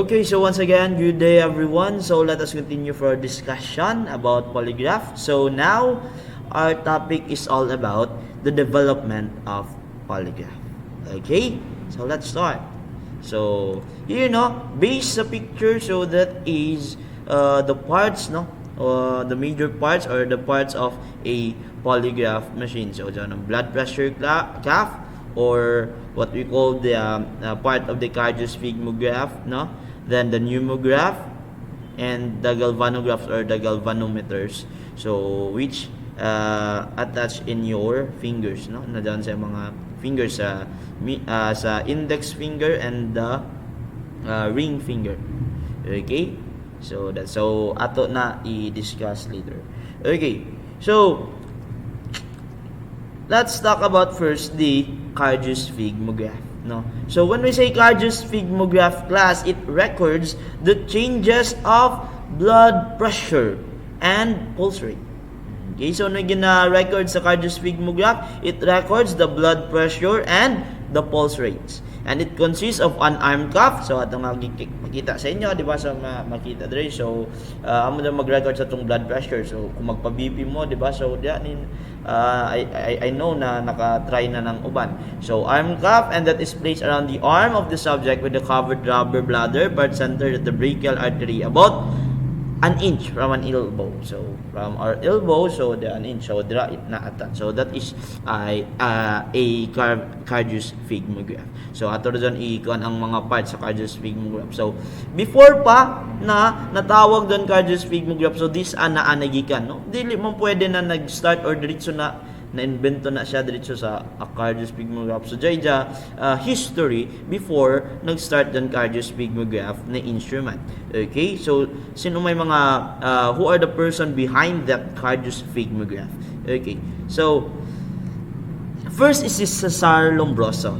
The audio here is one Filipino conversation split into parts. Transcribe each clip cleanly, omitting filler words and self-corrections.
Okay, so once again, good day everyone. So let us continue for our discussion about polygraph. So now, our topic is all about the development of polygraph. Okay, so let's start. So, here, base sa picture, so that is the parts, the major parts or the parts of a polygraph machine. So, dyan ang blood pressure cuff, or what we call the part of the cardiosphygmograph, then the pneumograph, and the galvanographs or the galvanometers, so which attach in your fingers, na dyan sa mga fingers, sa index finger and the ring finger. Okay, so that's so ato na i-discuss later. Okay, so let's talk about first the cardiosphygmograph. So when we say cardiosphygmograph class, it records the changes of blood pressure and pulse rate. Okay, so na gina-record sa cardiosphygmograph, it records the blood pressure and the pulse rates. And it consists of an arm cuff. So atong makita sa inyo, di ba, sa makita dre. So amo na mag-record sa tong blood pressure. So kung magpa-BP mo, di ba, so diyan I know na naka-try na ng uban. So arm cuff, and that is placed around the arm of the subject with the covered rubber bladder part centered at the brachial artery about an inch from an elbow. So from our elbow, so the an inch, so dira it na atan. So that is a cardiosphygmograph. So ato dyan i-kuan ang mga parts sa cardiosphygmograph. So before pa na natawag doon cardiosphygmograph, so this naanagikan, dili man pwede na nag-start or diretso na-invento na siya diretso sa cardiosphygmograph. So dyan history before nag-start doon cardiosphygmograph na instrument. Okay, so sino may mga who are the person behind that cardiosphygmograph? Okay, so first is Cesare Lombroso.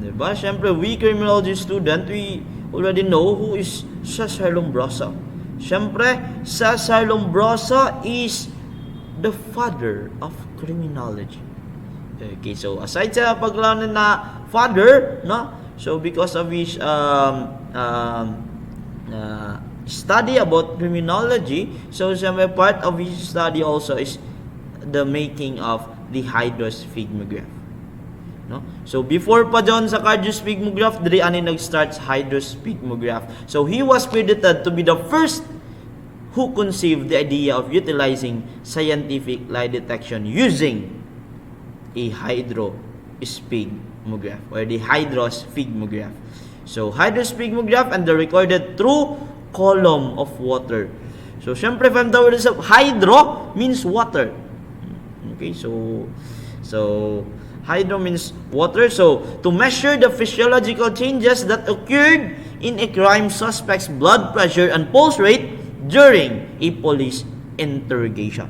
Diba? Siyempre, we criminology student, we already know who is Cesare Lombroso. Siyempre, Cesare Lombroso is the father of criminology. Okay, so aside sa paglanan na father, so because of his study about criminology, so siyempre part of his study also is the making of the hydrosphygmograph. So before pa dyan sa cardiosphygmograph, diri ani nag-start sa hydrosphygmograph. So he was credited to be the first who conceived the idea of utilizing scientific lie detection using a hydrosphygmograph or the hydrosphygmograph. So hydrosphygmograph and the recorded through column of water. So syempre from the word of hydro means water. Okay, so hydro means water. So to measure the physiological changes that occurred in a crime suspect's blood pressure and pulse rate during a police interrogation.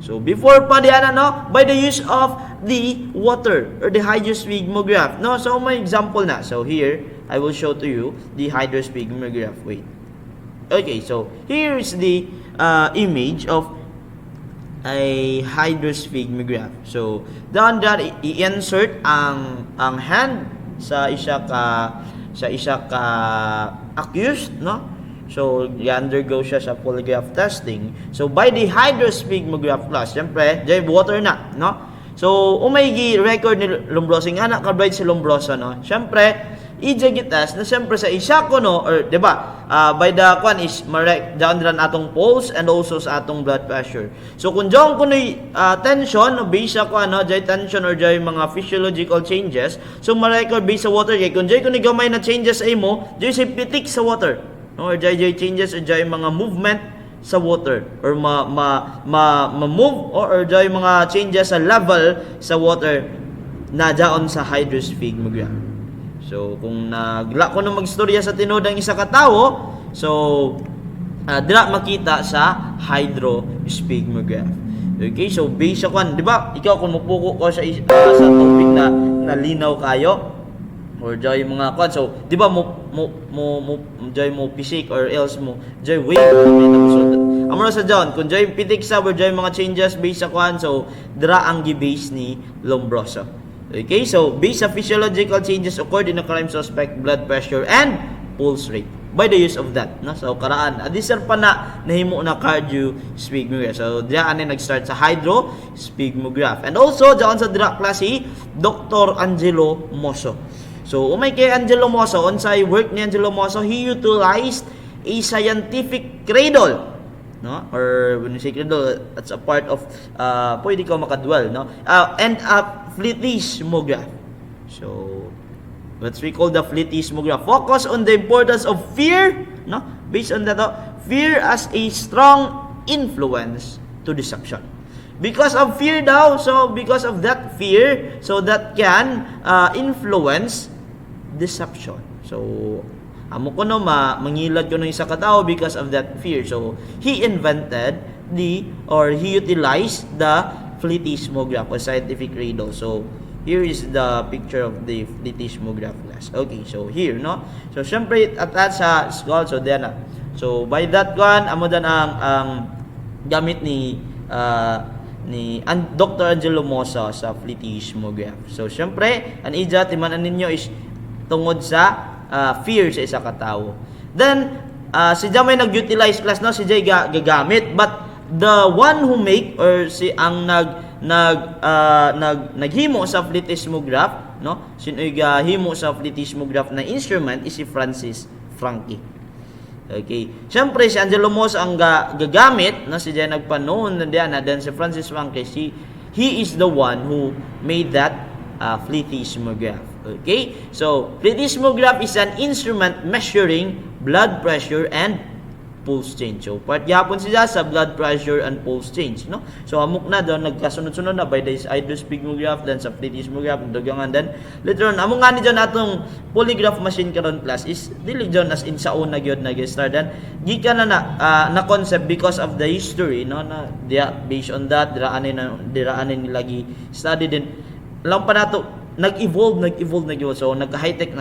So before pa diyan by the use of the water or the hydrosphygmograph. So may example na. So here I will show to you the hydrosphygmograph. Wait. Okay, so here is the image of a hydrosphygmograph. So doon i-insert ang hand sa isa ka accused, So i-undergo siya sa polygraph testing. So by the hydrosphygmograph class, syempre jay water na, So umay gi-record ni Lombroso nga naka-bright si Lombroso, Syempre i-test na syempre sa isa ko, or di ba, by the one is down din atong pulse and also sa atong blood pressure. So kung diyan ko tension, base ko jay tension or jay mga physiological changes, so ma-record base sa water kay kung jay ko ni gamay na changes sa imo, jay si pitik sa water, or jay changes or jay mga movement sa water, or ma-move or jay mga changes sa level sa water na daon sa hydrosphygmograph. So kung nagla ko na magstorya sa tinod ang isa ka tawo, so dira makita sa hydrosphygmograph. Okay, so base sa kwan, di ba? Ikaw kung mupuko ko sa topic na nalinaw kayo or joy mga kwan, so di ba mo joy mo pisik or else mo joy wave amo na sa John kung joy pitik sa or joy mga changes base sa kwan, so dira ang gi-base ni Lombroso. Okay, so based on physiological changes occurred in a crime suspect blood pressure and pulse rate. by the use of that, no? So karaan adisar pa na nahimo na cardiosphygmograph. So diya ani nag-start sa hydrospygmograph. And also diyan sa dira klase Dr. Angelo Mosso. So umay kay Angelo Mosso, unsay work ni Angelo Mosso, he utilized a scientific cradle, no? Or when you say cradle, that's a part of pwede ka makadwell, no? And a phletismograph. So what we call the phletismograph focus on the importance of fear, no? Based on that, fear as a strong influence to deception. Because of fear daw, so because of that fear, so that can influence deception. So amo ko no mangilad ko no isa ka tao because of that fear. So he invented he utilized the phletismograph, a scientific cradle. So here is the picture of the phletismograph class. Okay, so here, no? So, syempre, attach sa skull. So, then, so, by that one, amo dan ang gamit ni Dr. Angelo Mosso sa phletismograph. So, syempre, ang ija, timanan ninyo is tungod sa fear sa isa ka tao. Then, si Jay may nag-utilize class, no? Si Jay gagamit. But, the one who make, or si ang naghimo sa phletismograph, no? Sino himo sa phletismograph na instrument is si Francis Franchi. Okay. Siyempre si Angelo Mosso ang gagamit, no? Si Jay nagpanoon na diyan, then si Francis Franchi, he is the one who made that phletismograph. Okay? So, phletismograph is an instrument measuring blood pressure and pulse change. So, part yapon siya sa blood pressure and pulse change, no? So, amok na doon, nagkasunod-sunod na by the hydrospygmograph, then sa phletismograph, dugangan, then later on, amok nga ni dyan atong polygraph machine karon class is, dili dyan as in sa una gyud nag-start, then, gika na concept because of the history, no? Na, based on that, diraanin nilagi study din, lang pa nato, nag-evolve. So, nagka-high-tech.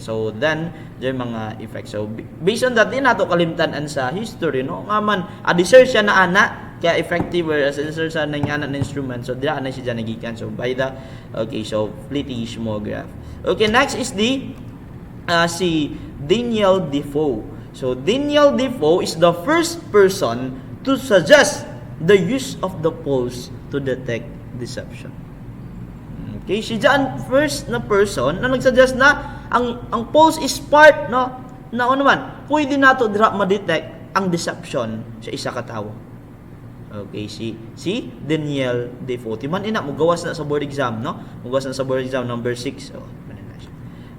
So, then, yung mga effects. So, based on that, din nato kalimtanan sa history, no? Nga man, adisir siya na ana, kaya effective, as adisir siya na ana na instrument. So, dira na siya nagikan. So, by the, okay, so, phletismograph. Okay, next is si Daniel Defoe. So, Daniel Defoe is the first person to suggest the use of the pulse to detect deception. Okay, siya ang first na person na nagsuggest na ang pulse is part, no, na ano naman, pwede nato dira ma-detect ang deception sa isa ka tawo. Okay, si Daniel Defoe. Timan ina mo gawas na sa board exam, no? Mugawas na sa board exam number 6.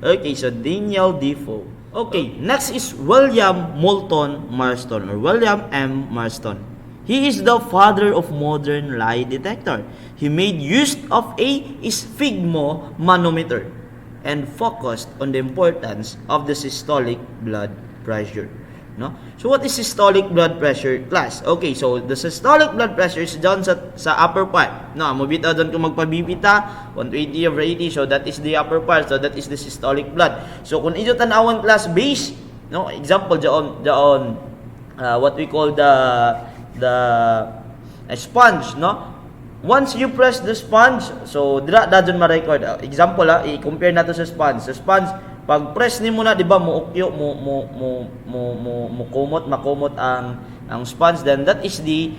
Okay, so Daniel Defoe. Okay, next is William Moulton Marston, or William M. Marston. He is the father of modern lie detector. He made use of a sphygmomanometer and focused on the importance of the systolic blood pressure. No? So what is systolic blood pressure class? Okay, so the systolic blood pressure is down sa upper part. No, mobita doon kung magpabibita 120 over 80, so that is the upper part. So that is the systolic blood. So kung inyo tanawan class base, no, example doon what we call the sponge, no? Once you press the sponge, so dira dadon ma-record. Example i-compare nato sa sponge. Sa sponge, pag press nimo na, di ba, muukyo makumot ang sponge, then that is the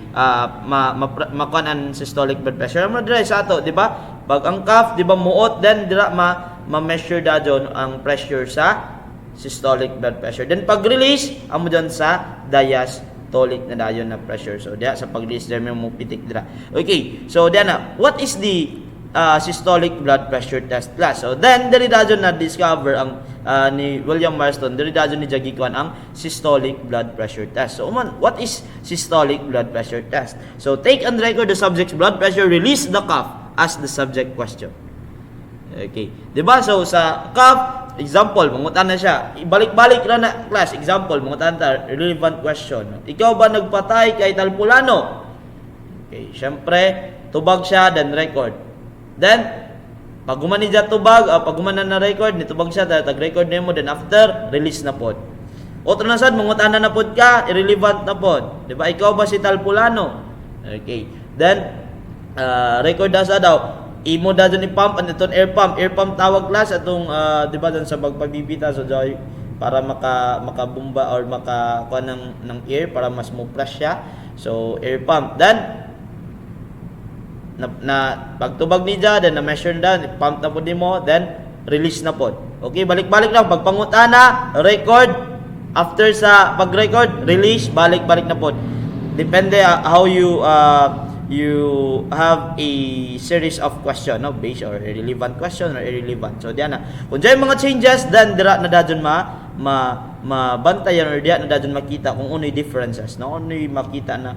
makuan ang systolic blood pressure. Amo dira sa ato, di ba? Pag ang cuff, di ba, muot, then dira ma-measure dadon ang pressure sa systolic blood pressure. Then pag release, amo dyan sa diastolic na dayon na pressure. So diya sa pag-release there mo pitik dira. Okay. So diyan na, what is the systolic blood pressure test class? So then diri dayon na discover ang ni William Marston, diri dayon ni jagikuan ang systolic blood pressure test. So what is systolic blood pressure test? So take and record the subject's blood pressure, release the cuff, ask the subject question. Okay. Diba? So sa cuff, example, mangutan na siya. Ibalik-balik na class. Example, mangutan ta, relevant question. Ikaw ba nagpatay kay Talpulano? Okay, syempre, tubag siya, then record. Then, pag gumani dyan tubag, pag gumana na record, nitubag siya, tag-record na mo, then after, release na pod. Otro na sad, mangutan na pod ka, irrelevant na pod. Diba? Ikaw ba si Talpulano? Okay. Then, record na sa daw. Imo da dyan i-pump, and itong air pump tawag class, atong, di ba, dyan sa pagpabibita, so, para makabumba or makakuha ng air para mas mo-flush siya. So air pump. Then na pagtubag ni dyan, then na-measure na, pump na po din mo, then release na po. Okay, balik-balik lang. Pagpangutana, record. After sa pag-record, release, balik-balik na po. Depende how you have a series of question, no? Based or irrelevant question or irrelevant. So, diyan na. Kung dyan mga changes, then dira na dadyon mabantayan or diyan na dadyon makita kung ano yung differences, no? Ano yung makita na,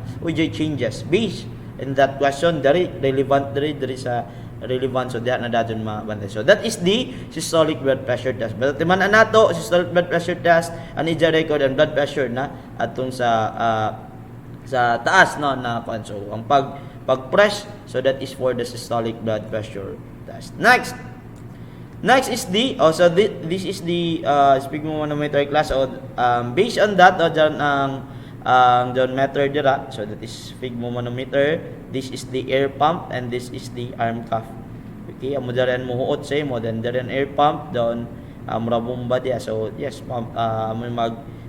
changes. Based in that question, dari relevant sa relevant, so diyan na dadyon mabantay. So that is the systolic blood pressure test. But timan nato systolic blood pressure test, an ija record and blood pressure na atong sa taas, no, na kuan. So ang pag-press, so that is for the systolic blood pressure test. Next is the this is the sphygmomanometer class. So based on that, dyan ang method dira, so that is sphygmomanometer, this is the air pump, and this is the arm cuff. Okay, amo daren muhuot sa imo, then daren air pump down murabomba dia. So yes, pump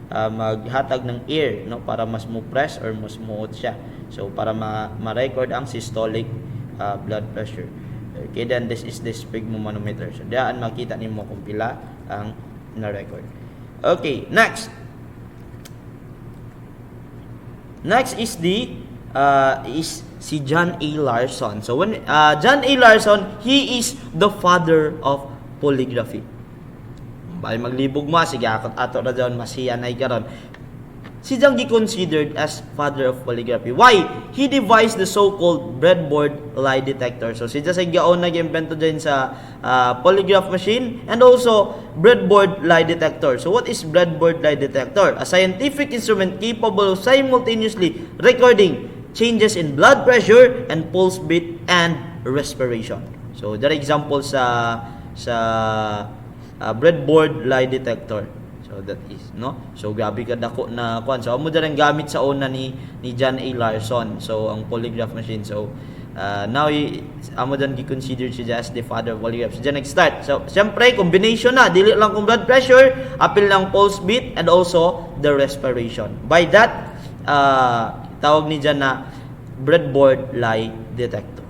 maghatag ng air, no, para mas mo press or mas muhuot siya, so para ma-record ang systolic blood pressure. Okay, then this is the sphygmomanometer, so diyan makita nimo kung pila ang na-record. Okay, next is si John A. Larson. So when John A. Larson, he is the father of polygraphy. Bali maglibog mo, sige ato na dyan masiyanay karon. Si John considered as father of polygraphy. Why? He devised the so-called breadboard lie detector. So si John sa gaon nag-invento din sa polygraph machine and also breadboard lie detector. So what is breadboard lie detector? A scientific instrument capable of simultaneously recording changes in blood pressure and pulse beat and respiration. So there are examples sa breadboard lie detector. So that is, no? So grabe ka dako na kuan. So amo dyan gamit sa una ni John A. Larson. So ang polygraph machine. So now amo dyan gi-consider siya as the father of polygraph. So dyan nag-start. So siyempre combination na, dili lang kung blood pressure, apil lang pulse beat and also the respiration. By that tawag ni dyan na breadboard lie detector.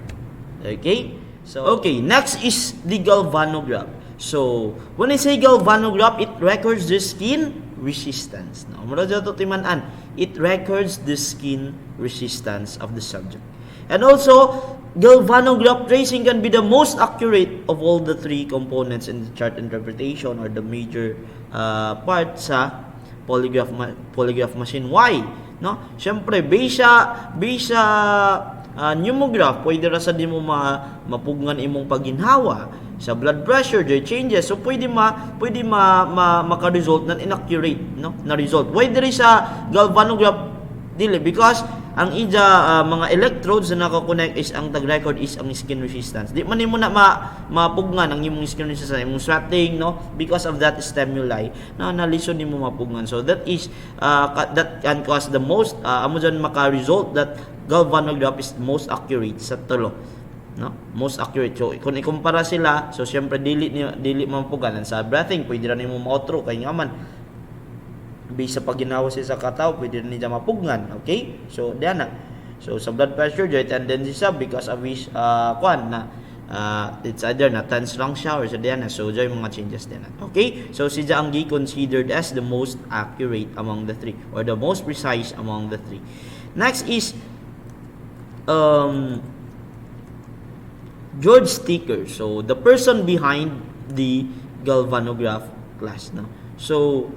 Okay? So okay, next is the galvanograph. So, when I say galvanograph, it records the skin resistance. Now, mura dito timan-an, it records the skin resistance of the subject. And also, galvanograph tracing can be the most accurate of all the three components in the chart interpretation or the major part sa polygraph machine. Why? No? Siyempre, based sa pneumograph, pwede ra sa di mo mapugnan imong pagginhawa sa blood pressure, the changes. So pwede maka-result ng inaccurate, no, na result. Why diri sa galvanograph dili? Because ang mga electrodes na naka-connect is ang tag-record is ang skin resistance. Di man nimo na mapugnan ang imong skin resistance, imong sweating, no, because of that stimuli na nalison nimo mapugnan. So that is that can cause the most amo dyan maka-result that galvanograph is most accurate sa tulo, no, most accurate. So kung ikumpara sila, so syempre dili mapuganan sa breathing, pwede ra nimo ma-outro kay nga man based sa pagginawa siya sa kataw, pwede rin niya mapugnan. Okay, so diyan na. So sa blood pressure joy tendency siya because of his it's either na tense lang siya or sa diyan na, so joy mga changes din na. Okay, so si ang considered as the most accurate among the three or the most precise among the three. Next is George Sticker. So the person behind the galvanograph class, no? So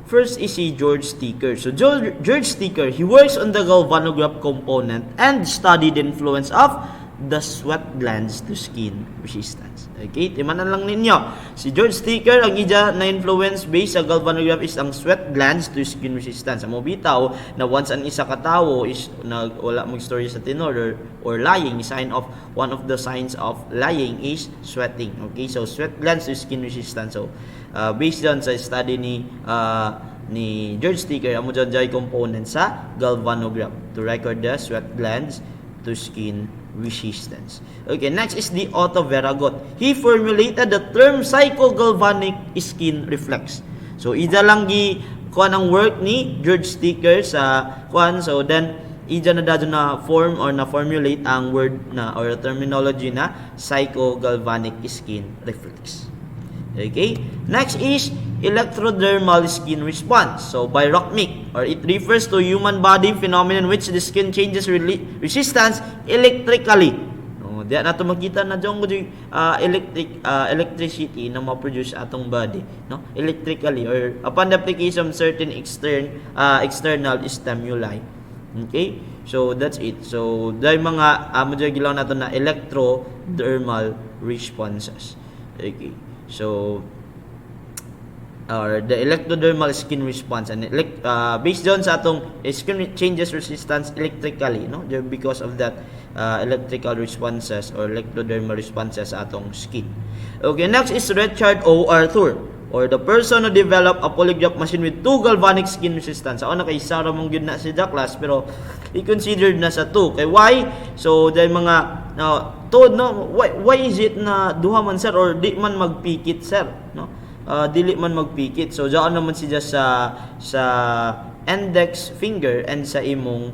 first is si George Sticker. So George Sticker, he works on the galvanograph component and studied the influence of the sweat glands to skin resistance. Okay, timanan lang ninyo. Si George Sticker, ang na influence based sa galvanograph is ang sweat glands to skin resistance. Amo bitaw na once an isa ka tawo is wala mag-story sa tinor or lying, sign of one of the signs of lying is sweating. Okay, so sweat glands to skin resistance. So based on sa study ni George Sticker, amo dyan component sa galvanograph to record the sweat glands to skin resistance. Okay, next is the Otto Veragot. He formulated the term psychogalvanic skin reflex. So ida lang gi kuan ang work ni George Sticker sa kuan. So then ida na dadto na form or na formulate ang word na or terminology na psychogalvanic skin reflex. Okay? Next is electrodermal skin response. So, by Rockmick, or it refers to human body phenomenon which the skin changes resistance electrically. Diya na ito makita na dyan ko electricity na ma-produce atong body. No? Electrically or upon the application of certain external stimuli. Okay? So, that's it. So, dahil mga dyan gilaw natin na electrodermal responses. Okay. So, or the electrodermal skin response and based doon sa atong skin changes resistance electrically, no, because of that electrical responses or electrodermal responses sa atong skin. Okay, next is Richard O. Arthur, or the person who developed a polygraph machine with 2 galvanic skin resistance. Ako na kay Sarah mong yun na si class, pero i-considered na sa 2. Kay why? So, dahil mga no, why is it na duha man sir or di man magpikit sir, no? Dili man magpikit. So diyan naman siya sa index finger and sa imong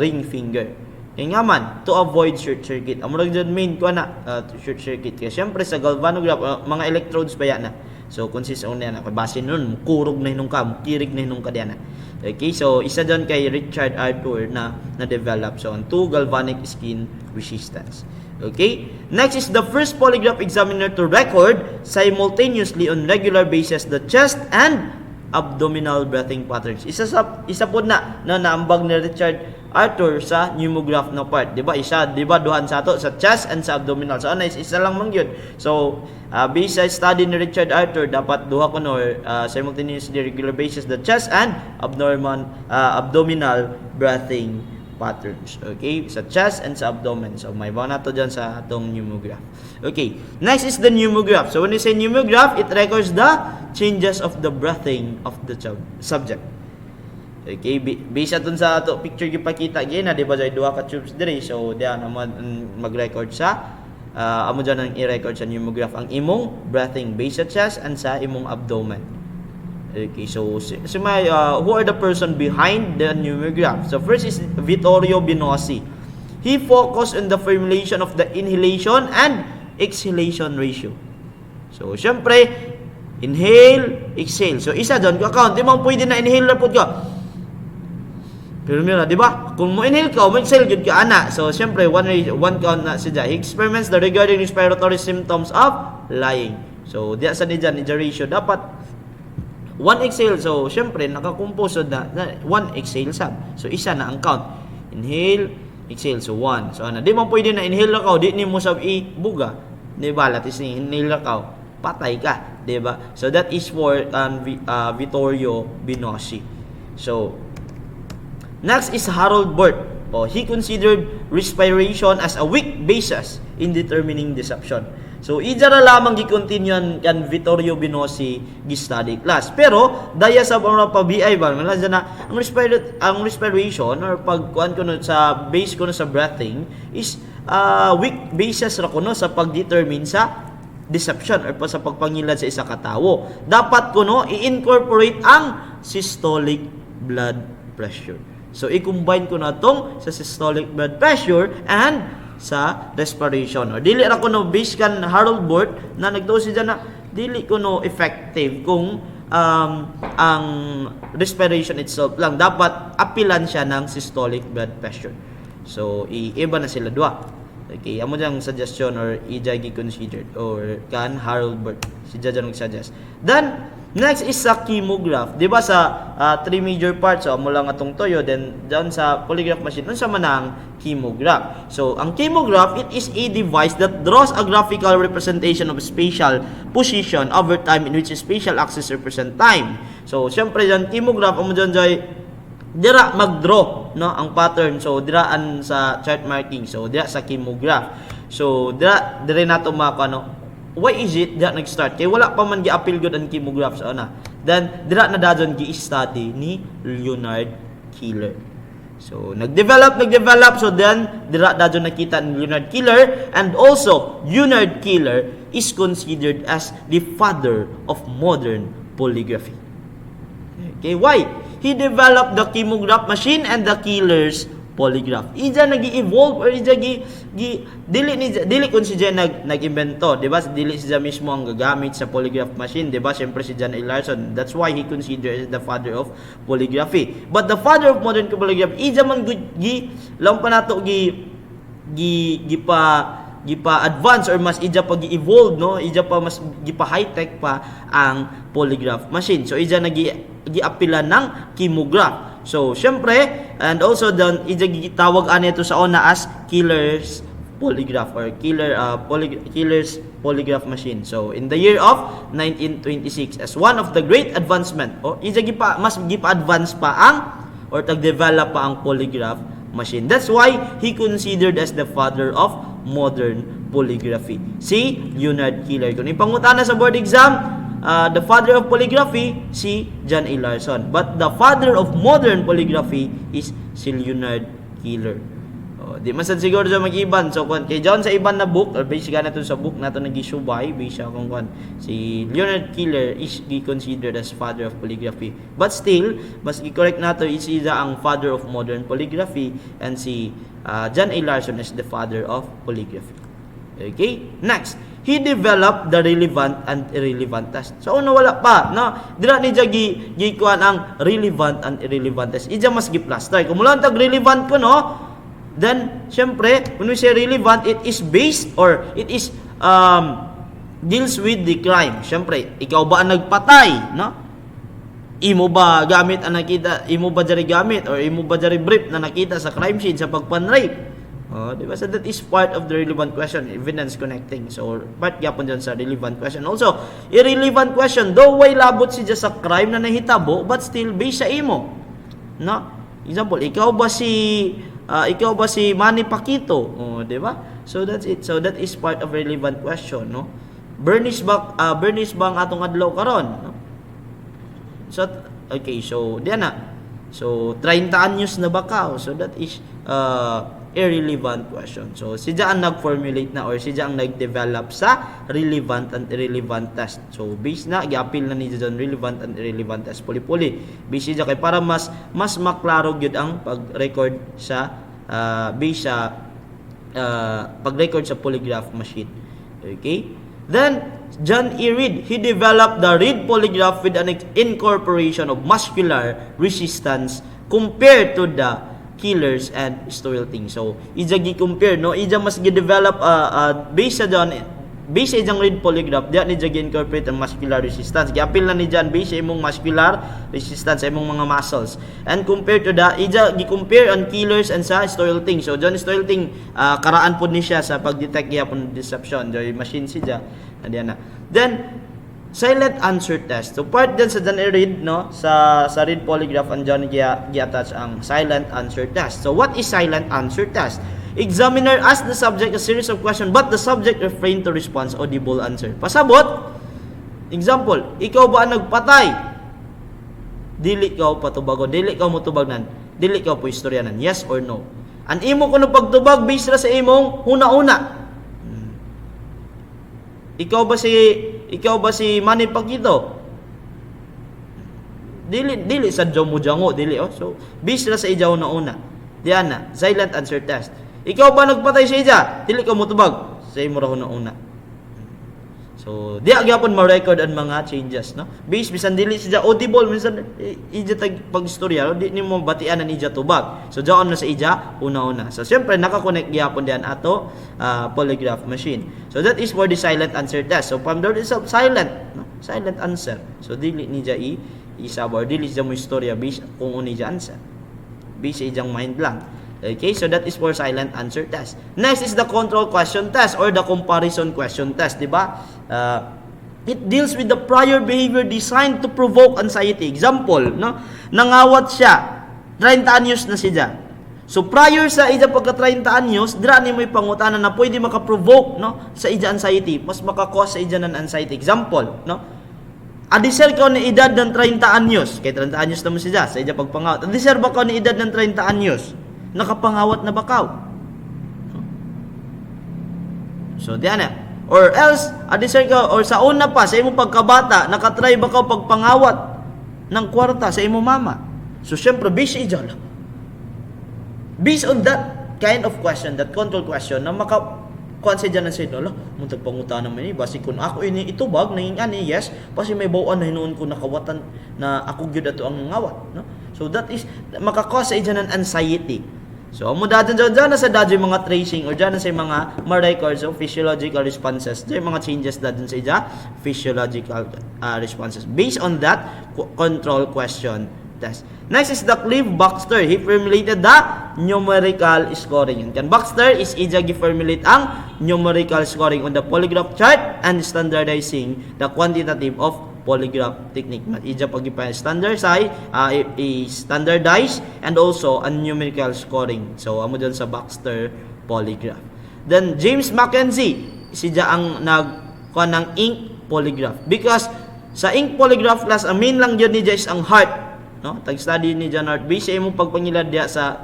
ring finger. Nga man to avoid short circuit. Amo ra jud main ko na short circuit kay syempre sa galvanograph mga electrodes pa yan na. So consist on na kay base nun kurog na hinung ka, kirig na hinung ka diyan. Okay, so isa doon kay Richard Arthur na develop so on 2 galvanic skin resistance. Okay? Next is the first polygraph examiner to record simultaneously on regular basis the chest and abdominal breathing patterns. Isa po na naambag ni Richard Arthur sa pneumograph na part. Diba? Diba duhan sa ato sa chest and sa abdominal. So, isa lang man yun. So, based sa study ni Richard Arthur, dapat duha ko simultaneously regular basis the chest and abdominal breathing patterns. Okay? Sa chest and sa abdomen. So, may bawa na to dyan sa atong pneumograph. Okay. Next is the pneumograph. So, when you say pneumograph, it records the changes of the breathing of the subject. Okay? Based atun sa ato picture gipakita gina, di ba dyan duha ka tubes diri. So, diyan naman mag-record sa amo dyan ang i-record sa pneumograph ang imong breathing based sa chest and sa imong abdomen. Okay, so who are the person behind the pneumograph? So first is Vittorio Binosi. He focused on the formulation of the inhalation and exhalation ratio. So syempre, inhale, exhale. So isa doon, count, di mo pwede na inhale na po ka. Pero mira, di ba? Kung mo inhale ka, mo exhale good ka ana. So syempre, one count na siya. He experiments the regarding respiratory symptoms of lying. So diya sa niya ratio dapat 1 exhale. So, syempre, nakakumpose na 1 exhale sab. So, isa na ang count. Inhale, exhale. So, 1. So, di mo pwede na inhale na ka, di ni mo sab i-buga. Di ba? Latis ni inhale na ka, patay ka. Di ba? So, that is for Vittorio Binosi. So, next is Harold Burt. He considered respiration as a weak basis in determining deception. So, idara lamang gi-continue kan Vittorio Binosi gi-study class. Pero, daya sa mga pa-BI ba, na ang respiration or pagkuan ko sa base ko sa breathing is weak basis ra ko sa pag-determine sa deception or sa pagpangilad sa isa ka tawo. Dapat ko i-incorporate ang systolic blood pressure. So, i-combine ko na tong sa systolic blood pressure and sa respiration. Or dili ra ko based kan Harold Burt na nagtuo siya na dili ko effective kung ang respiration itself lang. Dapat apilan siya ng systolic blood pressure. So, iiba na sila dua. Okay, amo diyang suggestion or i-jagi considered or kan Harold Burt. Si Jajan nag-suggest. Then, next is sa chemograph. Di ba sa 3 major parts, so amo lang atong toyo, then down sa polygraph machine, unsa man ang chemograph. So, ang chemograph, it is a device that draws a graphical representation of spatial position over time in which spatial axis represent time. So, syempre dyan, chemograph, amo dyan dira mag-draw ang pattern. So, diraan sa chart marking. So, dira sa chemograph. So, dire nato why is it that nag-start? Kaya wala pa man gi-appeal good ang chemograph sa una. Then, dira na dadyon gi-study ni Leonarde Keeler. So, nag-develop. So, then, dira dadyon nakita ni Leonarde Keeler. And also, Leonarde Keeler is considered as the father of modern polygraphy. Okay, why? He developed the chemograph machine and the Keeler's polygraph. Ija nag-evolve or ija dili kun si Jan nag-invento, di ba? Dili siya mismo ang gagamit sa polygraph machine, di ba? Siyempre si John A. Larson. That's why he considered the father of polygraphy. But the father of modern polygraphy, ija man lang pa nato gipa advance or mas ija pa gi-evolve, no? Ija pa mas gipa high-tech pa ang polygraph machine. So ija gi-apila ng chemograph. So, syempre, and also tawag ani ito sa una as Keeler's polygraph or Keeler's polygraph machine. So, in the year of 1926, as one of the great advancement, mas gipa-advance pa ang or tag-develop pa ang polygraph machine. That's why he considered as the father of modern polygraphy. Si Leonarde Keeler. Kung ipangutana sa board exam, the father of polygraphy, si John A. Larson. But the father of modern polygraphy is si Leonarde Keeler. Di masad siguro sa mag-iban. So, kay John sa iban na book, or basic na ito sa book na ito nag-isubay, basic kung si Leonarde Keeler is considered as father of polygraphy. But still, mas i-correct na ito, is ang father of modern polygraphy, and si John A. Larson is the father of polygraphy. Okay? Next, he developed the relevant and irrelevant test. So, wala pa, no? Dira ni gikuan ang relevant and irrelevant test. Ija mas gi-plaster. Kung mula tag relevant ko, no? Then, syempre, when we say relevant, it is based or it is deals with the crime. Syempre, ikaw ba ang nagpatay, no? Imo ba gamit ang nakita, imo ba jari gamit or imo ba jari brief na nakita sa crime scene sa pagpan-rape? Diba? So that is part of the relevant question, evidence connecting. So part gyapon dyan sa relevant question. Also, irrelevant question, though way labot siya sa crime na nahitabo, but still based sa imo. No? Example, ikaw ba si Manny Pacquiao? Di ba? So that's it. So that is part of relevant question, no? Bernice ba ang atong adlaw karon, no? So okay, so diyan na. So 30 anyos na ba ka? So that is irrelevant question. So siya ang nag-formulate na or siya ang nag-develop sa relevant and irrelevant test. So based na gi-appeal na ni John relevant and irrelevant test puli-puli. Based siya kay para mas maklaro gyud ang pag-record sa based sa pag-record sa polygraph machine. Okay? Then John E. Reed, he developed the Reed polygraph with an incorporation of muscular resistance compared to the Keeler's and Stoelting. So, ija gi-compare, no? Ija mas gi-develop based sa ijang Reed polygraph, diya ni gi-incorporate ang muscular resistance. Gi-appeal na ni John based sa imong muscular resistance sa imong mga muscles. And compared to the, ija gi-compare ang Keeler's and sa Stoelting. So, John Stoelting, karaan po ni siya sa pag-detect gyapon deception. Joy machine siya. Diyan na. Then, silent answer test. So part din sa John A. Reed, no, sa Reed polygraph ang John gi-attach ang silent answer test. So what is silent answer test? Examiner asks the subject a series of questions but the subject refrain to respond audible answer. Pasabot. Example, ikaw ba ang nagpatay? Dili ka patubag o dili ka mo tubagnan? Dili ka po istoryanan? Yes or no? An imo kuno pagtubag based ra sa imong una-una. Ikaw ba si Manny Pacquiao? Dili sa jango dili So based ra sa ijaw na una. Diyan na, silent answer test. Ikaw ba nagpatay sa ija? Dili ka motubag sa imo ra na una. So diya gyapon ma-record ang mga changes, no? Based bisan dili siya audible minsan ija tag pagistorya di nimo batian ang ija tubag. So diyon na sa ija una-una. So syempre naka-connect gyapon diyan ato polygraph machine. So that is for the silent answer test. So from there is silent, no? Silent answer. So dili ni ja isabor dili siya mo istorya based kung uni ja answer. Based sa ijang mind lang. Okay, so that is for silent answer test. Next is the control question test or the comparison question test, di ba? It deals with the prior behavior designed to provoke anxiety. Example, no? Nangawat siya, 30 anyos na siya. So prior sa ija pagka 30 anyos, dira ni mo pangutanan na pwede maka-provoke, no, sa ija anxiety, mas maka-cause sa ija ng anxiety. Example, no? Adisir ka ni edad ng 30 anyos, kay 30 anyos naman siya sa ija pagpangawat. Adisir ba ka ni edad ng 30 anyos? Nakapangawat na bakaw. So diyan na. Or else, adisay ka, or sa una pa, sa imo pagkabata, nakatry ba ka pagpangawat ng kwarta sa imo mama? So, syempre, based on that kind of question, that control question, na kuan sa dyan sa ito, mong tagpangutan naman basi kung ako ini itubag, nanging yes, pasi may bawaan na hinoon ko nakawatan, na ako gyud ato ang ngawat, no? So, that is, makakause sa dyan ng anxiety. So, amo dyan sa dyan mga tracing or dyan sa mga ma-records of physiological responses. Dyan mga changes dyan sa dyan physiological responses. Based on that control question test. Next is the Cliff Baxter. He formulated the numerical scoring. Kan Baxter is ija gi-formulate ang numerical scoring on the polygraph chart and standardizing the quantitative of polygraph technique. Ija standardize and also a numerical scoring. So amo dyan sa Baxter polygraph. Then James Mackenzie, siya ang nagkuha ng ink polygraph. Because sa ink polygraph class, ang main lang yun ni is ang heart. No? Tag-study ni John Hart. Base sa imong pagpangilad diya sa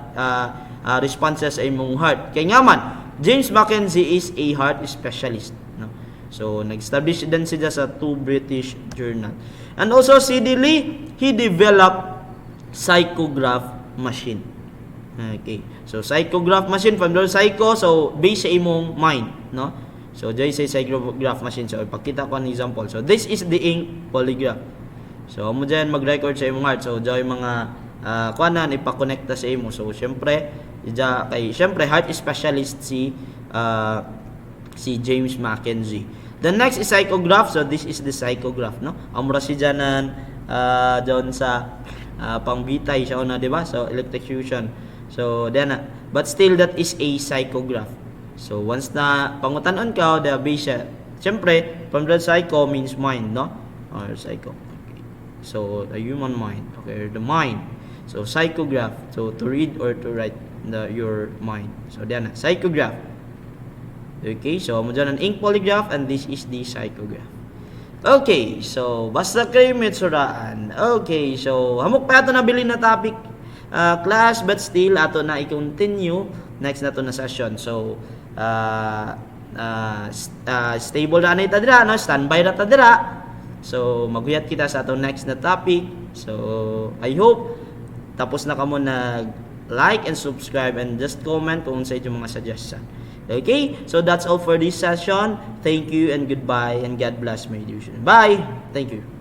responses sa imong heart. Kaya nga man, James Mackenzie is a heart specialist. No? So, nag-establish din siya sa 2 British journal. And also, C.D. Lee, he developed psychograph machine. Okay. So, psychograph machine, from the psycho, so, based sa imong mind. No? So, dyan sa psychograph machine. So, ipakita ko an example. So, this is the ink polygraph. So, mo dyan mag-record sa imong heart. So, dyan yung mga kuanan, ipakonekta sa imo. So, syempre, heart specialist si James Mackenzie. The next is psychograph. So, this is the psychograph, no? Amura si dyanan dyan sa pangbitay siya una, diba? So, electrocution. So, then, but still, that is a psychograph. So, once na pangutanon ka, the base siya. Syempre, from the psycho means mind, no? Or psycho. Okay. So, the human mind. Okay, the mind. So, psychograph. So, to read or to write your mind. So, then, psychograph. Okay, so mo dyan ang ink polygraph and this is the psychograph. Okay, so basta kayo metsuraan. Okay, so hamok pa ito na bilin na topic class, but still ato na i-continue next na to na session. So stable na ita dira, no? Standby na ta dira. So maguyat kita sa ato next na topic. So I hope tapos na kamo nag-like and subscribe and just comment kung sa inyong mga suggestion. Okay, so that's all for this session. Thank you and goodbye and God bless my dear students. Bye. Thank you.